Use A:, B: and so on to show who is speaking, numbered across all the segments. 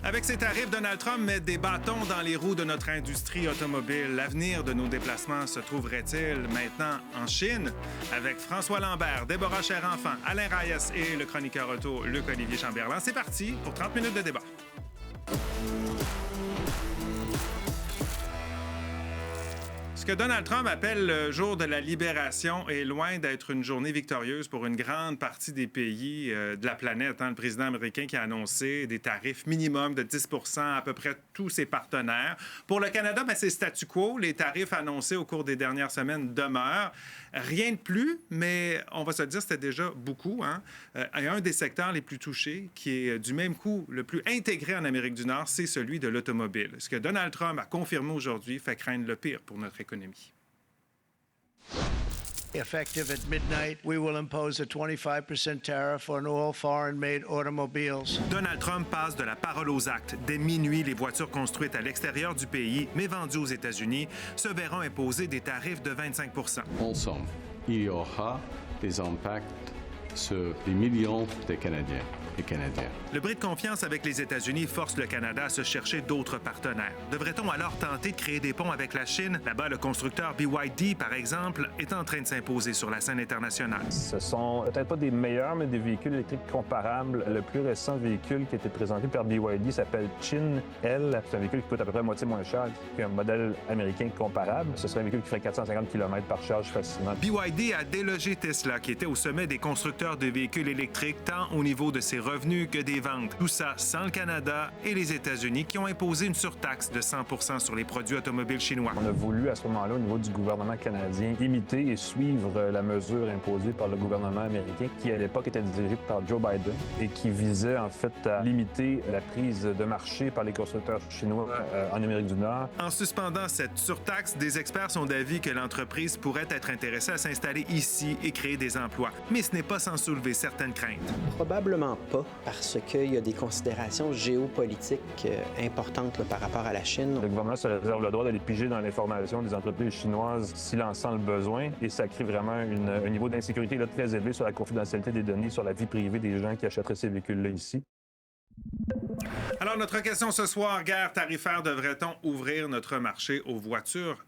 A: Avec ses tarifs, Donald Trump met des bâtons dans les roues de notre industrie automobile. L'avenir de nos déplacements se trouverait-il maintenant en Chine? Avec François Lambert, Déborah Cher-Enfant, Alain Reyes et le chroniqueur auto Luc-Olivier Chamberlain. C'est parti pour 30 minutes de débat. Ce que Donald Trump appelle le jour de la libération est loin d'être une journée victorieuse pour une grande partie des pays de la planète. Le président américain qui a annoncé des tarifs minimums de 10 % à peu près tous ses partenaires. Pour le Canada, c'est statu quo. Les tarifs annoncés au cours des dernières semaines demeurent. Rien de plus, mais on va se dire c'était déjà beaucoup. Et un des secteurs les plus touchés, qui est du même coup le plus intégré en Amérique du Nord, c'est celui de l'automobile. Ce que Donald Trump a confirmé aujourd'hui fait craindre le pire pour notre économie.
B: Effective at midnight, we will impose a 25% tariff on all foreign-made automobiles.
A: Donald Trump passe de la parole aux actes. Dès minuit, les voitures construites à l'extérieur du pays, mais vendues aux États-Unis, se verront imposer des tarifs de 25 %.
C: Ensemble, il y aura des impacts sur des millions de Canadiens et Canadiennes.
A: Le bris de confiance avec les États-Unis force le Canada à se chercher d'autres partenaires. Devrait-on alors tenter de créer des ponts avec la Chine? Là-bas, le constructeur BYD, par exemple, est en train de s'imposer sur la scène internationale.
D: Ce sont peut-être pas des meilleurs, mais des véhicules électriques comparables. Le plus récent véhicule qui a été présenté par BYD s'appelle Chin L. C'est un véhicule qui coûte à peu près moitié moins cher qu'un modèle américain comparable. Ce serait un véhicule qui ferait 450 km par charge facilement.
A: BYD a délogé Tesla, qui était au sommet des constructeurs de véhicules électriques, tant au niveau de ses revenus que des ventes. Tout ça sans le Canada et les États-Unis qui ont imposé une surtaxe de 100 % sur les produits automobiles chinois.
D: On a voulu à ce moment-là, au niveau du gouvernement canadien, imiter et suivre la mesure imposée par le gouvernement américain qui, à l'époque, était dirigé par Joe Biden et qui visait en fait à limiter la prise de marché par les constructeurs chinois en Amérique du Nord.
A: En suspendant cette surtaxe, des experts sont d'avis que l'entreprise pourrait être intéressée à s'installer ici et créer des emplois. Mais ce n'est pas sans soulever certaines craintes.
E: Probablement pas, parce qu'il y a des considérations géopolitiques importantes par rapport à la Chine.
D: Le gouvernement se réserve le droit d'aller piger dans l'information des entreprises chinoises s'il en sent le besoin, et ça crée vraiment un niveau d'insécurité très élevé sur la confidentialité des données, sur la vie privée des gens qui achèteraient ces véhicules-là ici.
A: Alors, notre question ce soir, guerre tarifaire, devrait-on ouvrir notre marché aux voitures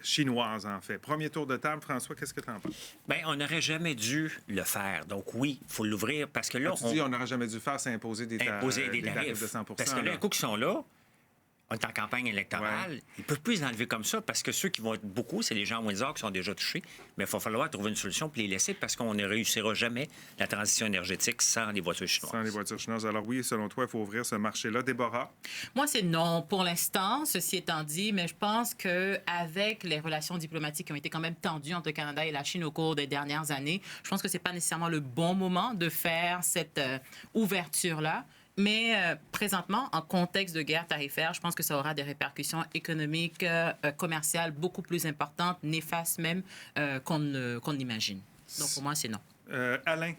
A: chinoises, en fait? Premier tour de table. François, qu'est-ce que tu en penses?
F: Bien, on n'aurait jamais dû le faire. Donc oui, il faut l'ouvrir parce que là...
A: Quand tu dis on n'aurait jamais dû faire, c'est imposer des tarifs de 100 %
F: Parce que là, un coup qu'ils sont là, on est en campagne électorale, ils ne peuvent plus les enlever comme ça parce que ceux qui vont être beaucoup, c'est les gens à Windsor qui sont déjà touchés. Mais il va falloir trouver une solution pour les laisser parce qu'on ne réussira jamais la transition énergétique sans les voitures chinoises.
A: Sans les voitures chinoises. Alors oui, selon toi, il faut ouvrir ce marché-là. Déborah?
G: Moi, c'est non pour l'instant, ceci étant dit, mais je pense qu'avec les relations diplomatiques qui ont été quand même tendues entre le Canada et la Chine au cours des dernières années, je pense que ce n'est pas nécessairement le bon moment de faire cette ouverture-là. Mais présentement, en contexte de guerre tarifaire, je pense que ça aura des répercussions économiques, commerciales beaucoup plus importantes, néfastes même, qu'on n'imagine. Donc pour moi, c'est non.
A: Alain?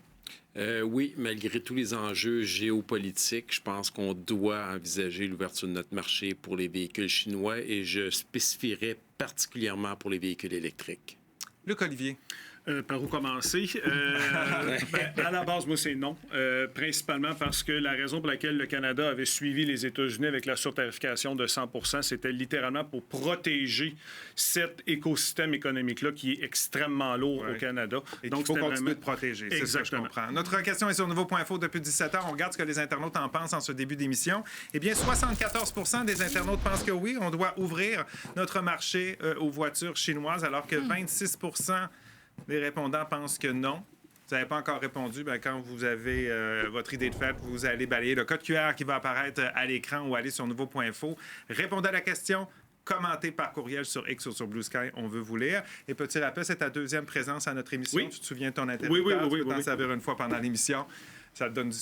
H: Oui, malgré tous les enjeux géopolitiques, je pense qu'on doit envisager l'ouverture de notre marché pour les véhicules chinois et je spécifierais particulièrement pour les véhicules électriques.
A: Luc-Olivier?
I: Par où commencer? À la base, moi, c'est non. Principalement parce que la raison pour laquelle le Canada avait suivi les États-Unis avec la surtarification de 100 %, c'était littéralement pour protéger cet écosystème économique-là qui est extrêmement lourd au Canada.
A: Et donc, il faut continuer de protéger. C'est ça que je comprends. Notre question est sur Nouveau.info depuis 17 heures. On regarde ce que les internautes en pensent en ce début d'émission. Eh bien, 74 % des internautes pensent que oui, on doit ouvrir notre marché aux voitures chinoises, alors que 26 % les répondants pensent que non. Vous n'avez pas encore répondu. Bien, quand vous avez votre idée de fait, vous allez balayer le code QR qui va apparaître à l'écran ou aller sur Nouveau.info. Répondez à la question. Commentez par courriel sur X ou sur Blue Sky. On veut vous lire. Et petit rappel, c'est ta deuxième présence à notre émission. Oui. Tu te souviens de ton interlocuteur?
I: Oui.
A: Tu peux t'en servir une fois pendant l'émission. Ça te donne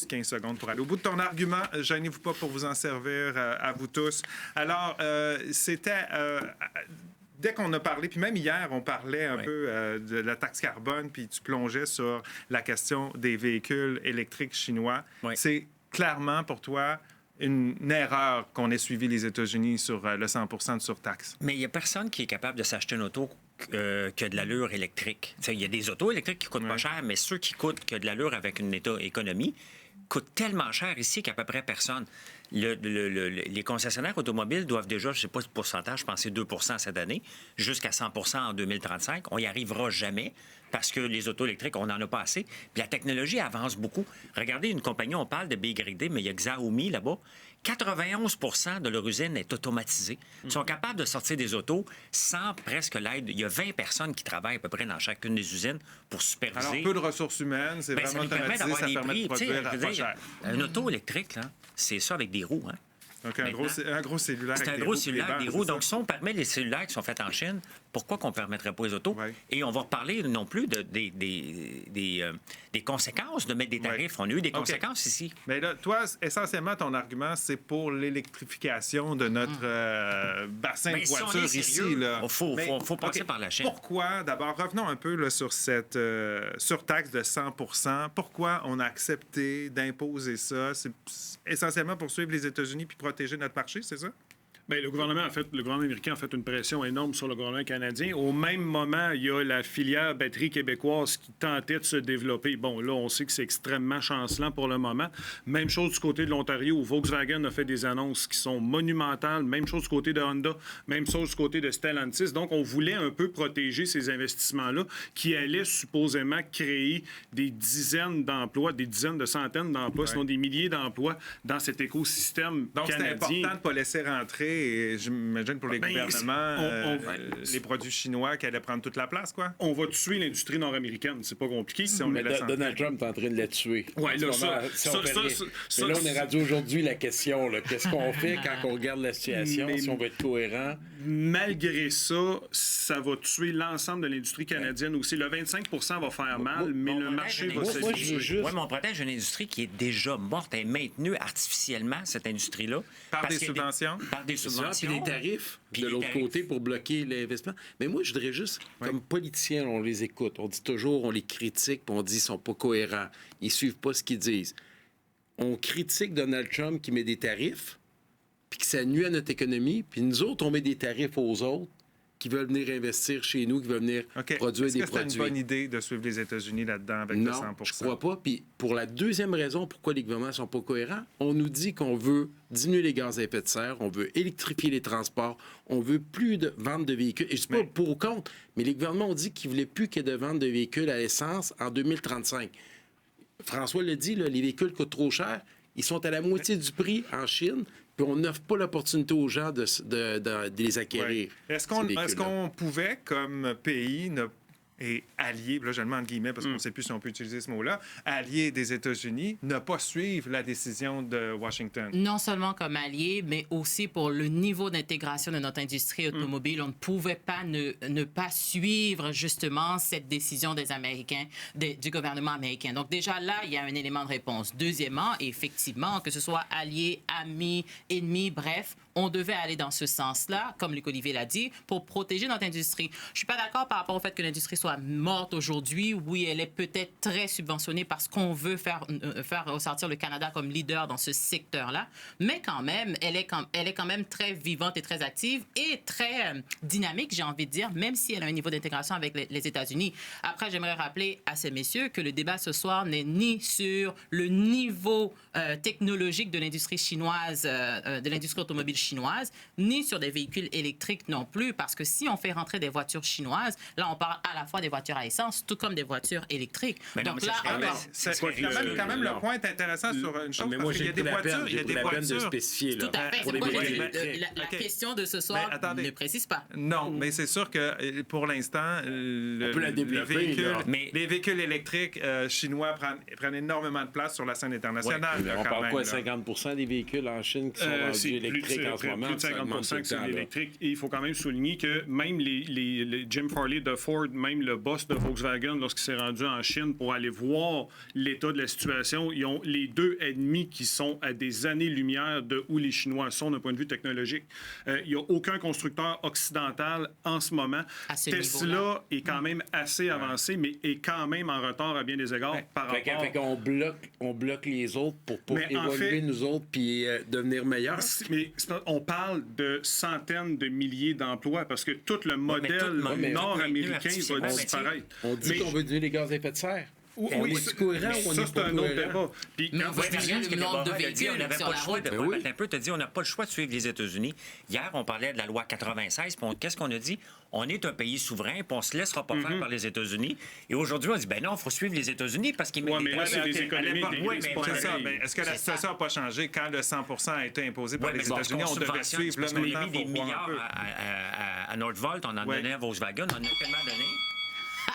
A: 15 secondes pour aller au bout de ton argument. Gênez-vous pas pour vous en servir à vous tous. Alors, c'était... Dès qu'on a parlé, puis même hier, on parlait un peu de la taxe carbone, puis tu plongeais sur la question des véhicules électriques chinois. C'est clairement pour toi une erreur qu'on ait suivi les États-Unis sur le 100 % de surtaxe.
F: Mais il n'y a personne qui est capable de s'acheter une auto qui a de l'allure électrique. Il y a des autos électriques qui coûtent pas cher, mais ceux qui coûtent qui ont de l'allure avec une économie, coûte tellement cher ici qu'à peu près personne. Les concessionnaires automobiles doivent déjà, je ne sais pas le pourcentage, je pense que c'est 2 cette année, jusqu'à 100 en 2035. On n'y arrivera jamais parce que les autos électriques, on n'en a pas assez. Puis la technologie avance beaucoup. Regardez, une compagnie, on parle de BYD, mais il y a Xiaomi là-bas. 91 de leur usine est automatisée. Ils sont capables de sortir des autos sans presque l'aide. Il y a 20 personnes qui travaillent à peu près dans chacune des usines pour superviser.
A: Alors, peu de ressources humaines, c'est
F: Bien,
A: vraiment
F: ça nous permet
A: automatisé,
F: d'avoir
A: ça
F: des
A: permet de
F: prix. Tu sais,
A: produire
F: je veux
A: pas
F: dire,
A: cher.
F: un auto électrique, là, c'est ça avec des roues. Hein?
A: Donc, un gros cellulaire.
F: C'est un
A: avec
F: gros
A: des roues,
F: cellulaire,
A: des
F: des
A: bancs,
F: roues.
A: c'est ça?
F: Donc, si on permet les cellulaires qui sont faits en Chine, pourquoi qu'on ne permettrait pas les autos?
A: Ouais.
F: Et on va reparler non plus des conséquences de mettre des tarifs. On a eu des conséquences ici.
A: Mais là, toi, essentiellement, ton argument, c'est pour l'électrification de notre bassin
F: Ben,
A: de
F: si on
A: voitures
F: est sérieux,
A: ici. Là.
F: il faut passer par la Chine.
A: Pourquoi, d'abord, revenons un peu là, sur cette surtaxe de 100 Pourquoi on a accepté d'imposer ça? C'est essentiellement pour suivre les États-Unis puis protéger notre marché, c'est ça?
I: Bien, le gouvernement américain a fait une pression énorme sur le gouvernement canadien. Au même moment, il y a la filière batterie québécoise qui tentait de se développer. Bon, là, on sait que c'est extrêmement chancelant pour le moment. Même chose du côté de l'Ontario, où Volkswagen a fait des annonces qui sont monumentales. Même chose du côté de Honda. Même chose du côté de Stellantis. Donc, on voulait un peu protéger ces investissements-là qui allaient supposément créer des dizaines d'emplois, des dizaines de centaines d'emplois, sinon des milliers d'emplois dans cet écosystème
A: Donc,
I: canadien.
A: c'est important de ne pas laisser rentrer, et j'imagine pour les gouvernements, les produits chinois qui allaient prendre toute la place, quoi.
I: On va tuer l'industrie nord-américaine. C'est pas compliqué. Si on
H: Mais
I: les laisse
H: Donald Trump est en train de la tuer.
I: Ouais, là,
H: En ce moment, si on fait rien. Mais là, on est rendu aujourd'hui la question. Là. Qu'est-ce qu'on fait quand on regarde la situation, si on veut être cohérent?
I: Malgré ça, ça va tuer l'ensemble de l'industrie canadienne aussi. Le 25 va faire mal, mais le marché va s'habituer.
F: Oui, mais on protège une industrie qui est déjà morte et maintenue artificiellement, cette industrie-là.
A: Par des subventions?
F: Par des subventions.
H: Puis des tarifs
F: Puis
H: de
F: des
H: l'autre
F: tarifs.
H: côté pour bloquer l'investissement. Mais moi, je dirais juste, comme politiciens, on les écoute. On dit toujours, on les critique, puis on dit qu'ils sont pas cohérents. Ils suivent pas ce qu'ils disent. On critique Donald Trump qui met des tarifs, puis que ça nuit à notre économie. Puis nous autres, on met des tarifs aux autres qui veulent venir investir chez nous, qui veulent venir produire des
A: Est-ce que
H: produits.
A: c'est une bonne idée de suivre les États-Unis là-dedans avec le 100
H: Non, je crois pas. Puis pour la deuxième raison pourquoi les gouvernements sont pas cohérents, on nous dit qu'on veut diminuer les gaz à effet de serre, on veut électrifier les transports, on veut plus de vente de véhicules. Et je dis pas pour ou contre, mais les gouvernements ont dit qu'ils voulaient plus qu'il y ait de vente de véhicules à l'essence en 2035. François l'a dit, là, les véhicules coûtent trop cher. Ils sont à la moitié du prix en Chine, puis on n'offre pas l'opportunité aux gens de les acquérir.
A: Ouais. Est-ce qu'on pouvait, comme pays, et allié, là je le mets entre guillemets parce qu'on ne sait plus si on peut utiliser ce mot-là, allié des États-Unis, ne pas suivre la décision de Washington?
G: Non seulement comme allié, mais aussi pour le niveau d'intégration de notre industrie automobile. On ne pouvait pas ne pas suivre justement cette décision des Américains, du gouvernement américain. Donc déjà là, il y a un élément de réponse. Deuxièmement, effectivement, que ce soit allié, ami, ennemi, bref, on devait aller dans ce sens-là, comme Luc Olivier l'a dit, pour protéger notre industrie. Je ne suis pas d'accord par rapport au fait que l'industrie soit morte aujourd'hui. Oui, elle est peut-être très subventionnée parce qu'on veut faire ressortir le Canada comme leader dans ce secteur-là, mais quand même, elle est quand même très vivante et très active et très dynamique, j'ai envie de dire, même si elle a un niveau d'intégration avec les États-Unis. Après, j'aimerais rappeler à ces messieurs que le débat ce soir n'est ni sur le niveau technologique de l'industrie chinoise, de l'industrie automobile chinoise, ni sur des véhicules électriques non plus, parce que si on fait rentrer des voitures chinoises, là, on parle à la fois des voitures à essence, tout comme des voitures électriques.
F: Mais non,
G: donc
F: mais
G: là,
A: C'est quand même le point est intéressant sur une chose,
H: Mais moi,
A: parce qu'il y a des voitures, il y a des
H: la peine de
A: voitures.
H: spécifier.
G: tout à fait.
H: Pour
G: C'est
H: les
G: pourquoi
H: véhicules
G: la question de ce soir
A: Mais attendez.
G: ne précise pas.
A: Non, mais c'est sûr que pour l'instant,
H: On peut la développer, là.
A: les véhicules électriques chinois prennent énormément de place sur la scène internationale.
H: On
A: quand
H: parle
A: même,
H: quoi,
A: là.
H: 50 des véhicules en Chine qui sont
I: C'est
H: rendus électriques en ce moment?
I: plus de 50 que c'est électrique. Et il faut quand même souligner que même les Jim Farley de Ford, même le boss de Volkswagen, lorsqu'il s'est rendu en Chine pour aller voir l'état de la situation, ils ont les deux ennemis qui sont à des années-lumière de où les Chinois sont d'un point de vue technologique. Il n'y a aucun constructeur occidental en ce moment.
G: À ce
I: Tesla
G: niveau-là.
I: est quand même assez avancé, mais est quand même en retard à bien des égards par rapport...
H: Fait qu'on bloque les autres pour
I: Mais en
H: évoluer
I: fait-
H: nous autres puis devenir meilleurs.
I: Mais on parle de centaines de milliers d'emplois parce que tout le modèle
F: mais
I: nord-américain va
F: artificiellement,
I: disparaître.
H: On dit
I: Mais-
H: qu'on veut diminuer les gaz à effet de serre. Oui, c'est cohérent ou on
I: ça,
H: n'est
I: c'est
H: pas
I: un autre
H: cohérent?
I: débat. Puis,
G: Mais
I: quand
G: vous
I: vous
G: voyez
I: dites-
G: le nombre de
F: Déborah, elle a dit, on
G: véhicules
F: n'avait
G: sur
F: pas
G: la
F: le choix
G: route.
F: de...
H: Ben
F: Ouais,
H: oui.
F: attends un peu, tu as dit, on n'a pas le choix de suivre les États-Unis. Hier, on parlait de la loi 96, puis qu'est-ce qu'on a dit? On est un pays souverain, puis on se laissera pas faire par les États-Unis. Et aujourd'hui, on dit, ben non, il faut suivre les États-Unis parce qu'ils mettent
I: Ouais, mais
F: des
I: là,
F: taxes.
I: c'est des
A: OK,
I: économies
A: à l'époque,
I: intégrées,
F: oui,
I: c'est
F: mais
I: pas
A: C'est ça.
I: pareil.
A: Mais est-ce que la
G: C'est
A: situation n'a pas changé quand le 100 a été imposé par
F: Oui,
A: les
F: mais bon,
A: États-Unis?
F: on
A: On devait
F: subventionne,
A: suivre. Là,
F: parce qu'on a
A: maintenant,
F: mis des
A: faut voir un
F: milliards
A: peu.
F: à Northvolt, on en
A: Ouais.
F: donnait à Volkswagen, on en a tellement donné.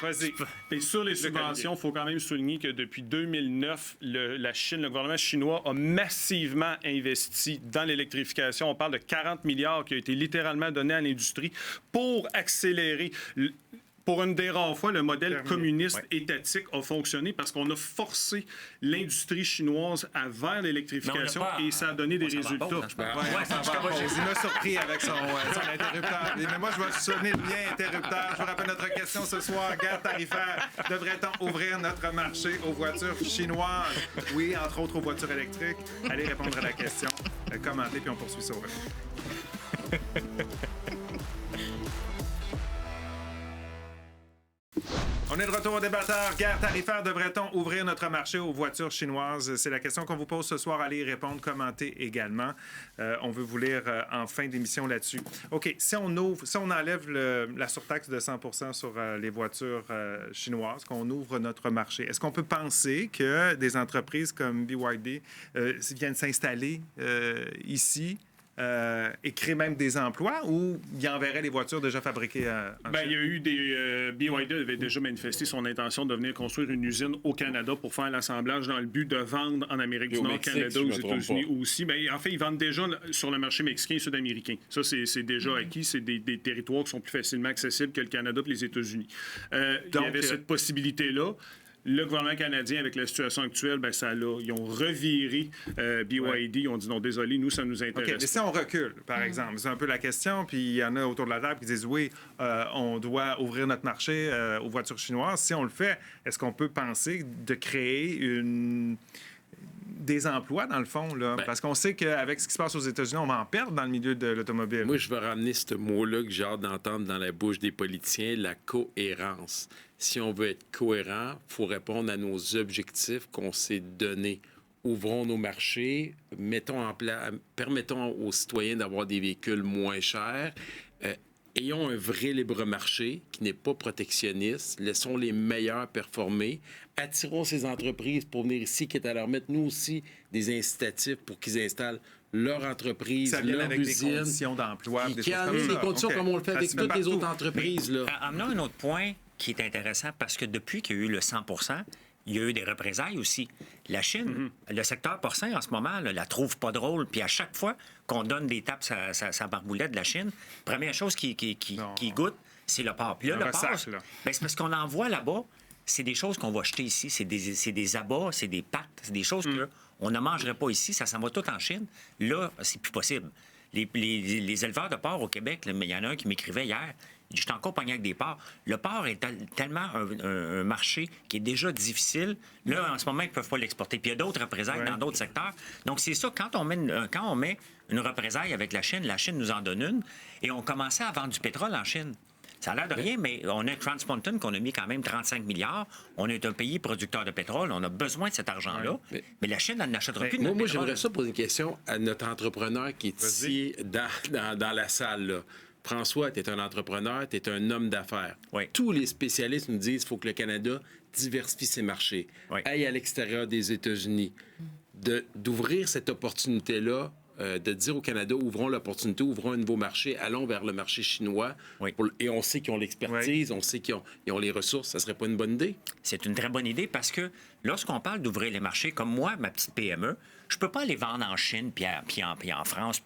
A: Vas-y.
I: Et sur les subventions, il faut quand même souligner que depuis 2009, la Chine, le gouvernement chinois a massivement investi dans l'électrification. On parle de 40 milliards qui ont été littéralement donnés à l'industrie pour accélérer. Pour une des rares fois, le modèle communiste étatique a fonctionné parce qu'on a forcé l'industrie chinoise vers l'électrification et ça a donné des résultats.
A: Ouais, on s'en va en pause. Il m'a surpris avec son interrupteur. Mais moi, je vais sonner le mien interrupteur. Je vous rappelle notre question ce soir. Guerre tarifaire. Devrait-on ouvrir notre marché aux voitures chinoises? Oui, entre autres aux voitures électriques. Allez répondre à la question. Commentez, puis on poursuit ça au retour. On est de retour au débatteur. Guerre tarifaire, devrait-on ouvrir notre marché aux voitures chinoises? C'est la question qu'on vous pose ce soir. Allez y répondre, commentez également. On veut vous lire en fin d'émission là-dessus. OK, si on enlève la surtaxe de 100 sur les voitures chinoises, qu'on ouvre notre marché, est-ce qu'on peut penser que des entreprises comme BYD viennent s'installer ici et créer même des emplois, ou il enverrait les voitures déjà fabriquées en
I: Ben,
A: Chine?
I: il y a eu des... BYD avait déjà manifesté son intention de venir construire une usine au Canada pour faire l'assemblage dans le but de vendre en Amérique
H: Et
I: du
H: au
I: Nord,
H: Mexique,
I: Canada,
H: si je
I: aux
H: me trompe
I: États-Unis
H: pas.
I: aussi. Ben, en fait, ils vendent déjà sur le marché mexicain et sud-américain. Ça, c'est déjà acquis. C'est des territoires qui sont plus facilement accessibles que le Canada et les États-Unis. Il y avait cette possibilité-là. Le gouvernement canadien, avec la situation actuelle, ben ils ont reviré BYD. Ils ont dit non, désolé, nous, ça nous intéresse.
A: OK, mais si on recule, par exemple, c'est un peu la question, puis il y en a autour de la table qui disent oui, on doit ouvrir notre marché aux voitures chinoises. Si on le fait, est-ce qu'on peut penser de créer des emplois, dans le fond, là? Parce qu'on sait qu'avec ce qui se passe aux États-Unis, on va en perdre dans le milieu de l'automobile.
H: Moi, je vais ramener ce mot-là que j'ai hâte d'entendre dans la bouche des politiciens, la cohérence. Si on veut être cohérent, il faut répondre à nos objectifs qu'on s'est donnés. Ouvrons nos marchés, permettons aux citoyens d'avoir des véhicules moins chers. Ayons un vrai libre marché qui n'est pas protectionniste. Laissons les meilleurs performer. Attirons ces entreprises pour venir ici, quitte à leur mettre, nous aussi, des incitatifs pour qu'ils installent leur entreprise,
A: Ça vient
H: leur
A: avec
H: usine.
A: des conditions d'emploi, des
H: Qui
A: choses
H: en
A: comme
H: ait
A: ça.
H: des conditions
A: OK.
H: comme on le fait
A: Ça
H: avec
A: se fait
H: toutes les
A: partout.
H: autres entreprises. Là.
F: Amenons un autre point qui est intéressant parce que depuis qu'il y a eu le 100 il y a eu des représailles aussi. La Chine, le secteur porcin, en ce moment, là, la trouve pas drôle. Puis à chaque fois qu'on donne des tapes sa barboulette de la Chine, première chose qui goûte, c'est le porc. Puis là,
A: Un
F: le porc,
A: ressac, là.
F: ben, c'est parce qu'on envoie là-bas, c'est des choses qu'on va jeter ici. C'est des abats, c'est des pattes, c'est des choses qu'on ne mangerait pas ici. Ça s'en va tout en Chine. Là, c'est plus possible. Les éleveurs de porc au Québec, là, mais il y en a un qui m'écrivait hier, il dit, je suis encore pogné avec des porcs. Le porc est tellement un marché qui est déjà difficile. Là, en ce moment, ils ne peuvent pas l'exporter. Puis il y a d'autres représailles dans d'autres secteurs. Donc, c'est ça. Quand on met une représaille avec la Chine nous en donne une. Et on commençait à vendre du pétrole en Chine. Ça a l'air de rien, mais on a Trans Mountain qu'on a mis quand même 35 milliards. On est un pays producteur de pétrole. On a besoin de cet argent-là. Mais la Chine, elle n'achètera plus de
H: Moi,
F: notre pétrole.
H: j'aimerais ça poser une question à notre entrepreneur qui est ici dans la salle. Là. François, tu es un entrepreneur, tu es un homme d'affaires.
F: Oui.
H: Tous les spécialistes nous disent qu'il faut que le Canada diversifie ses marchés, aille à l'extérieur des États-Unis. D'ouvrir cette opportunité-là, de dire au Canada, ouvrons l'opportunité, ouvrons un nouveau marché, allons vers le marché chinois. Et on sait qu'ils ont l'expertise, on sait qu'ils ont les ressources. Ça serait pas une bonne idée?
F: C'est une très bonne idée parce que lorsqu'on parle d'ouvrir les marchés, comme moi, ma petite PME, je peux pas aller vendre en Chine, puis en France,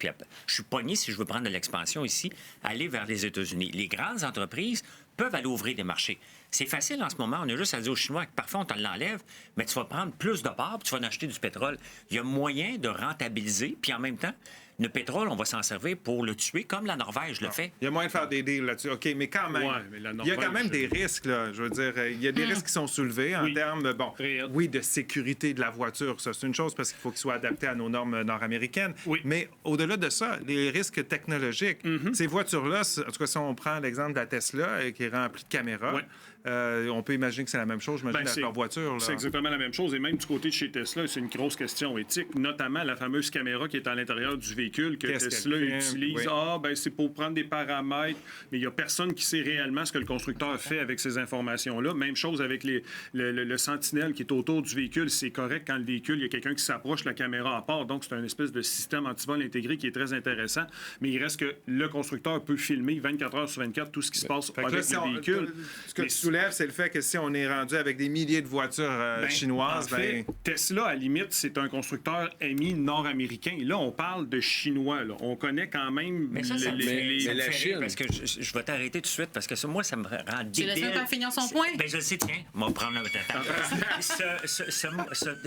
F: je suis pogné, si je veux prendre de l'expansion ici, aller vers les États-Unis. Les grandes entreprises peuvent aller ouvrir des marchés. C'est facile en ce moment. On a juste à dire aux Chinois que parfois on te l'enlève, mais tu vas prendre plus de parts, puis tu vas en acheter du pétrole. Il y a moyen de rentabiliser, puis en même temps, Le pétrole, on va s'en servir pour le tuer, comme la Norvège le fait.
A: Il y a moyen de faire des deals là-dessus. OK, mais quand même,
I: Ouais, mais la
A: il y a quand même
I: Norvège,
A: des risques. Là. Je veux dire, il y a des risques qui sont soulevés en
I: Oui.
A: termes,
I: Réel.
A: oui, de sécurité de la voiture. Ça, c'est une chose parce qu'il faut qu'il soit adapté à nos normes nord-américaines.
I: Oui.
A: Mais au-delà de ça, les risques technologiques, ces voitures-là, en tout cas, si on prend l'exemple de la Tesla qui est remplie de caméras,
I: Ouais.
A: On peut imaginer que c'est la même chose, j'imagine, avec leur voiture. Là.
I: C'est exactement la même chose. Et même du côté de chez Tesla, c'est une grosse question éthique, notamment la fameuse caméra qui est à l'intérieur du véhicule que
A: Qu'est-ce
I: Tesla
A: qu'elle fait?
I: utilise.
A: Oui.
I: C'est pour prendre des paramètres, mais il n'y a personne qui sait réellement ce que le constructeur fait avec ces informations-là. Même chose avec le sentinelle qui est autour du véhicule. C'est correct quand le véhicule, il y a quelqu'un qui s'approche, la caméra à part. Donc, c'est un espèce de système antivol intégré qui est très intéressant. Mais il reste que le constructeur peut filmer 24 heures sur 24 tout ce qui se passe
A: Fait que
I: avec
A: là, si
I: le véhicule.
A: ce que
I: Mais
A: tu soulèves, c'est le fait que si on est rendu avec des milliers de voitures chinoises,
I: en fait, Tesla, à la limite, c'est un constructeur ami nord-américain. Là, on parle de Chinois. Là. On connaît quand même
F: Mais ça, ça me fait
H: la
F: rire
H: Chine.
F: parce que je vais t'arrêter tout de suite parce que ça, moi, ça me rend
G: Tu laisses
F: débile.
G: même pas finir son point?
F: Ben, je le sais, tiens. On va prendre le temps.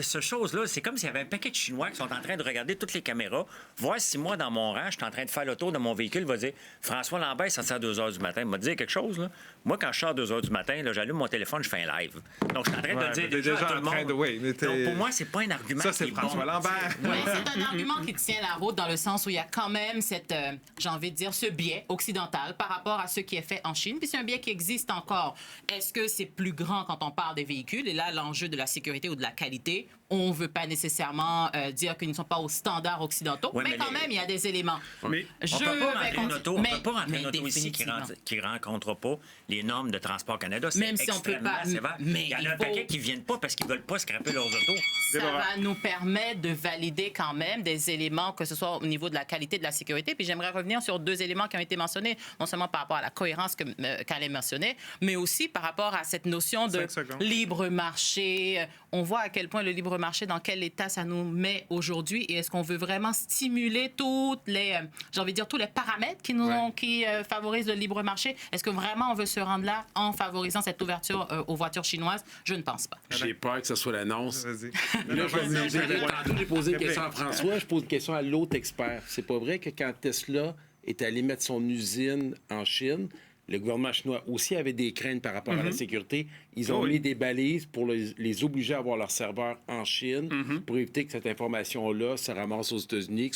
F: Ce chose-là, c'est comme s'il y avait un paquet de Chinois qui sont en train de regarder toutes les caméras, voir si moi, dans mon rang, je suis en train de faire le tour de mon véhicule, va dire François Lambert, ça sort à 2 h du matin. Il m'a dit quelque chose, là. Moi, quand je sors à 2 h du matin, là, j'allume mon téléphone, je fais un live. Donc, je suis en train de le dire
A: mais t'es
F: déjà à
A: déjà
F: tout
A: en
F: le monde.
A: train de- oui, mais
F: Donc, pour moi, c'est pas un argument.
A: Ça, c'est
F: qui est
A: François
F: bon.
A: Lambert.
G: Oui, c'est un argument qui tient la route dans le sens où il y a quand même cette, j'ai envie de dire, ce biais occidental par rapport à ce qui est fait en Chine. Puis c'est un biais qui existe encore. Est-ce que c'est plus grand quand on parle des véhicules? Et là, l'enjeu de la sécurité ou de la qualité, on ne veut pas nécessairement dire qu'ils ne sont pas aux standards occidentaux,
F: Ouais,
G: mais
F: mais
G: quand même, il y a des éléments.
I: Mais
F: On peut pas rentrer une auto, on
G: mais-
F: peut pas rentrer
G: mais
F: une auto ici qui
G: définitivement.
F: rencontre pas les normes de Transport Canada. C'est
G: Même si on peut
F: extrêmement
G: pas-
F: sévère.
G: mais
F: il y en
G: il
F: a un
G: faut-
F: paquet qui viennent pas parce qu'ils veulent pas scraper leurs autos.
G: Ça va nous permettre de valider quand même des éléments, que ce soit au niveau de la qualité de la sécurité. Puis j'aimerais revenir sur 2 éléments qui ont été mentionnés, non seulement par rapport à la cohérence qu'elle mentionnait, mais aussi par rapport à cette notion de
A: 5 secondes.
G: libre marché. On voit à quel point le libre marché, dans quel état ça nous met aujourd'hui, et est-ce qu'on veut vraiment stimuler toutes les, j'ai envie de dire, tous les paramètres qui favorisent le libre marché? Est-ce que vraiment on veut se rendre là en favorisant cette ouverture aux voitures chinoises? Je ne pense pas.
H: J'ai peur que ce soit l'annonce.
A: Vas-y.
H: Là, je vais vous dire, tantôt, j'ai posé une question à François, je pose une question à l'autre expert. C'est pas vrai que quand Tesla est allé mettre son usine en Chine, le gouvernement chinois aussi avait des craintes par rapport à la sécurité. Ils ont mis des balises pour les obliger à avoir leurs serveurs en Chine pour éviter que cette information-là se ramasse aux États-Unis,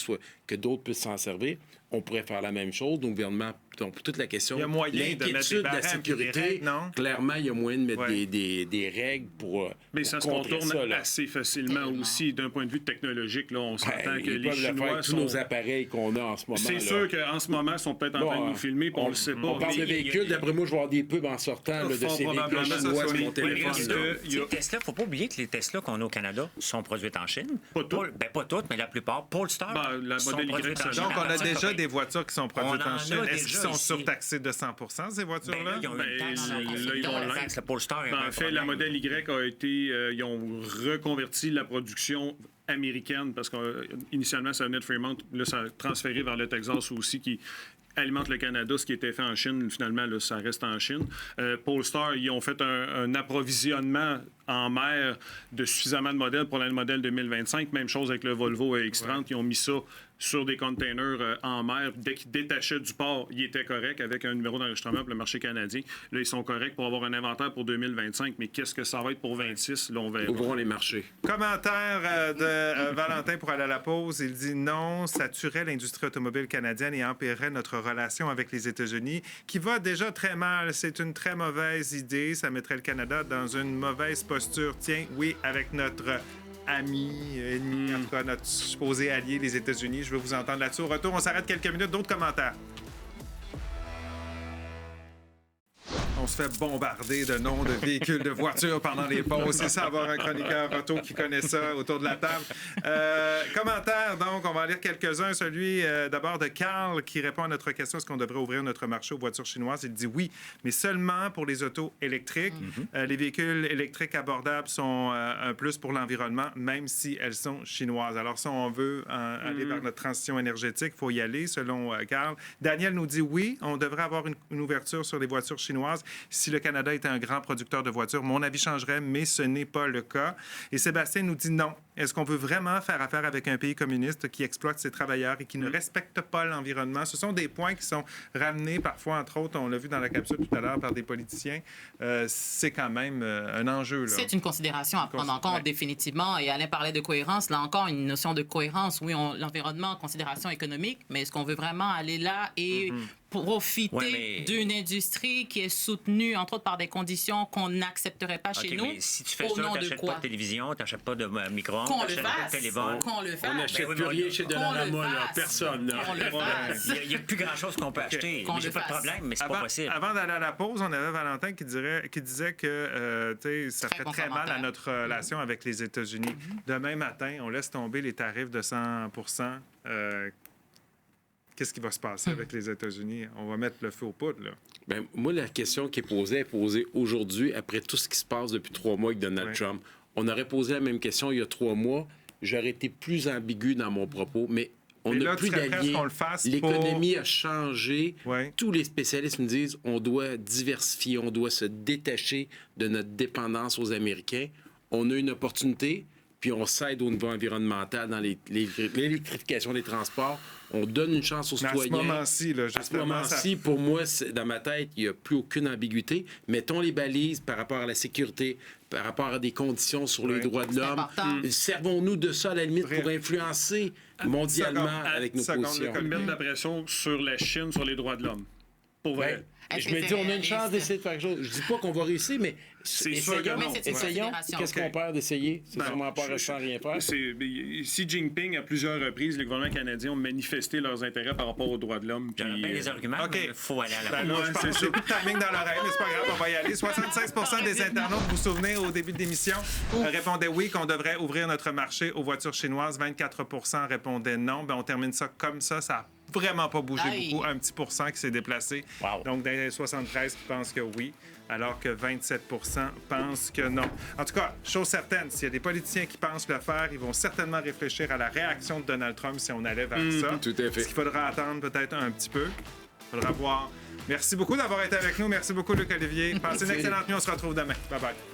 H: que d'autres puissent s'en servir. On pourrait faire la même chose. Donc, le gouvernement, donc, pour toute la question,
A: Il y a moyen de mettre des
H: l'inquiétude de la
A: barèmes,
H: sécurité,
A: des règles, non?
H: clairement, il y a moyen de mettre
A: Ouais.
H: des règles pour
I: Mais ça se
H: contrer
I: contourne
H: ça, là.
I: assez facilement aussi d'un point de vue technologique. Là, on s'entend
H: Ben,
I: que
H: ils
I: les
H: peuvent le faire
I: Chinois
H: avec tous
I: sont...
H: nos appareils qu'on a en ce moment.
I: C'est
H: là.
I: sûr qu'en ce moment, ils sont peut-être en train de nous filmer, puis on le sait pas.
H: On parle de
I: Mais
H: véhicules, d'après moi, je vais avoir des pubs en sortant là, de
I: Fort
H: ces
I: probablement,
H: véhicules
I: ça
H: chinois
I: soit
H: sur
I: mis.
H: mon
I: Oui,
H: téléphone.
I: parce
H: là.
I: que il y a-
F: Tesla, faut pas oublier que les Tesla qu'on a au Canada sont produites en Chine.
I: Pas toutes.
F: Pas toutes, mais la plupart. Polestar.
I: La
F: sont
I: modèle Y,
F: produites en
I: ça,
F: Chine.
A: Donc, on a
F: Ça,
A: déjà
F: ça
A: des voitures qui sont produites
F: On en
A: en
F: a
A: Chine. Est-ce qu'ils
F: déjà
A: sont
F: ici.
A: surtaxés de 100 ces
F: Ben
A: voitures-là?
F: là, ils ont une taxe.
I: là, ils ont
F: la
I: l'un.
F: taxe. Le Polestar, il y a
I: Ben,
F: un
I: en fait, la
F: problème.
I: modèle Y a été... ils ont reconverti la production américaine parce qu'initialement, ça venait de Fremont. Là, ça a transféré vers le Texas aussi, qui alimente le Canada. Ce qui était fait en Chine, finalement, là, ça reste en Chine. Polestar, ils ont fait un approvisionnement en mer de suffisamment de modèles pour l'année modèle 2025. Même chose avec le Volvo X30. Ils ont mis ça sur des containers en mer. Dès qu'ils détachaient du port, ils étaient corrects avec un numéro d'enregistrement pour le marché canadien. Là, ils sont corrects pour avoir un inventaire pour 2025. Mais qu'est-ce que ça va être pour 26? Là, on verra.
H: Ouvrons les marchés.
A: Commentaire de Valentin pour aller à la pause. Il dit non, ça tuerait l'industrie automobile canadienne et empirerait notre relation avec les États-Unis, qui va déjà très mal. C'est une très mauvaise idée. Ça mettrait le Canada dans une mauvaise posture. Tiens, oui, avec notre ennemi, en tout cas notre supposé allié, les États-Unis. Je veux vous entendre là-dessus. Au retour, on s'arrête quelques minutes. D'autres commentaires? On se fait bombarder de noms de véhicules, de voitures pendant les pauses. C'est ça, avoir un chroniqueur auto qui connaît ça autour de la table. Commentaires, donc, on va en lire quelques-uns. Celui d'abord de Carl qui répond à notre question, est-ce qu'on devrait ouvrir notre marché aux voitures chinoises? Il dit oui, mais seulement pour les autos électriques. Les véhicules électriques abordables sont un plus pour l'environnement, même si elles sont chinoises. Alors, si on veut aller vers notre transition énergétique, il faut y aller, selon Carl. Daniel nous dit oui, on devrait avoir une ouverture sur les voitures chinoises. Si le Canada était un grand producteur de voitures, mon avis changerait, mais ce n'est pas le cas. Et Sébastien nous dit non. Est-ce qu'on veut vraiment faire affaire avec un pays communiste qui exploite ses travailleurs et qui ne respecte pas l'environnement? Ce sont des points qui sont ramenés parfois, entre autres, on l'a vu dans la capsule tout à l'heure, par des politiciens. C'est quand même un enjeu. Là.
G: C'est une considération à prendre en compte, définitivement. Et Alain parlait de cohérence. Là encore, une notion de cohérence. Oui, l'environnement, considération économique, mais est-ce qu'on veut vraiment aller là et profiter d'une industrie qui est soutenue, entre autres, par des conditions qu'on n'accepterait pas chez nous?
F: Mais si tu fais
G: au
F: ça,
G: nom
F: tu
G: de
F: n'achètes
G: quoi?
F: pas de télévision, tu n'achètes pas de micro-ondes,
G: Qu'on
F: tu
G: le
F: n'achètes pas de
G: fasse.
F: téléphone.
G: Qu'on le fasse.
I: On n'achète
F: Ben
I: plus
F: oui,
I: rien chez Dollarama, là.
G: fasse.
I: Personne. Là.
G: Qu'on le fasse.
F: Il n'y a plus grand-chose qu'on peut acheter.
G: Qu'on
F: J'ai
G: le
F: pas de
G: fasse.
F: problème, mais c'est pas possible.
A: Avant d'aller à la pause, on avait Valentin qui disait que ça fait très mal à notre relation avec les États-Unis. Demain matin, on laisse tomber les tarifs de 100 qu'est-ce qui va se passer avec les États-Unis? On va mettre le feu aux poudres, là.
H: Bien, moi, la question qui est posée aujourd'hui, après tout ce qui se passe depuis 3 mois avec Donald Trump. On aurait posé la même question il y a 3 mois. J'aurais été plus ambigu dans mon propos, mais on n'a plus d'alliés. L'économie a changé. Tous les spécialistes me disent on doit diversifier, on doit se détacher de notre dépendance aux Américains. On a une opportunité, puis on s'aide au niveau environnemental dans l'électrification des transports. On donne une chance aux citoyens.
A: À ce moment-ci,
H: pour moi, dans ma tête, il n'y a plus aucune ambiguïté. Mettons les balises par rapport à la sécurité, par rapport à des conditions sur les droits de l'homme. Servons-nous de ça, à la limite, pour influencer mondialement avec nos positions.
I: Mettre de la pression sur la Chine, sur les droits de l'homme. Pour vrai.
H: Je me dis, on a une chance d'essayer de faire quelque chose. Je dis pas qu'on va réussir, mais essayons. Qu'est-ce qu'on perd d'essayer? C'est sûrement pas sans rien faire.
I: Xi Jinping, à plusieurs reprises, les gouvernements canadiens ont manifesté leurs intérêts par rapport aux droits de l'homme.
F: J'aurais bien des arguments, mais il faut aller à la
A: pause. Je pense que j'ai plus de timing dans l'oreille, mais c'est pas grave, on va y aller. 76 des internautes, vous vous souvenez, au début de l'émission, répondaient oui, qu'on devrait ouvrir notre marché aux voitures chinoises. 24 répondaient non. On termine ça comme ça. Ça n'a vraiment pas bougé beaucoup. Un petit pourcent qui s'est déplacé. Donc, dans les 73 qui pensent que oui, alors que 27 pensent que non. En tout cas, chose certaine, s'il y a des politiciens qui pensent le faire, ils vont certainement réfléchir à la réaction de Donald Trump si on allait vers ça.
H: Tout à fait.
A: Ce qu'il faudra attendre peut-être un petit peu. Il faudra voir. Merci beaucoup d'avoir été avec nous. Merci beaucoup, Luc-Olivier. Passez une excellente nuit. On se retrouve demain. Bye-bye.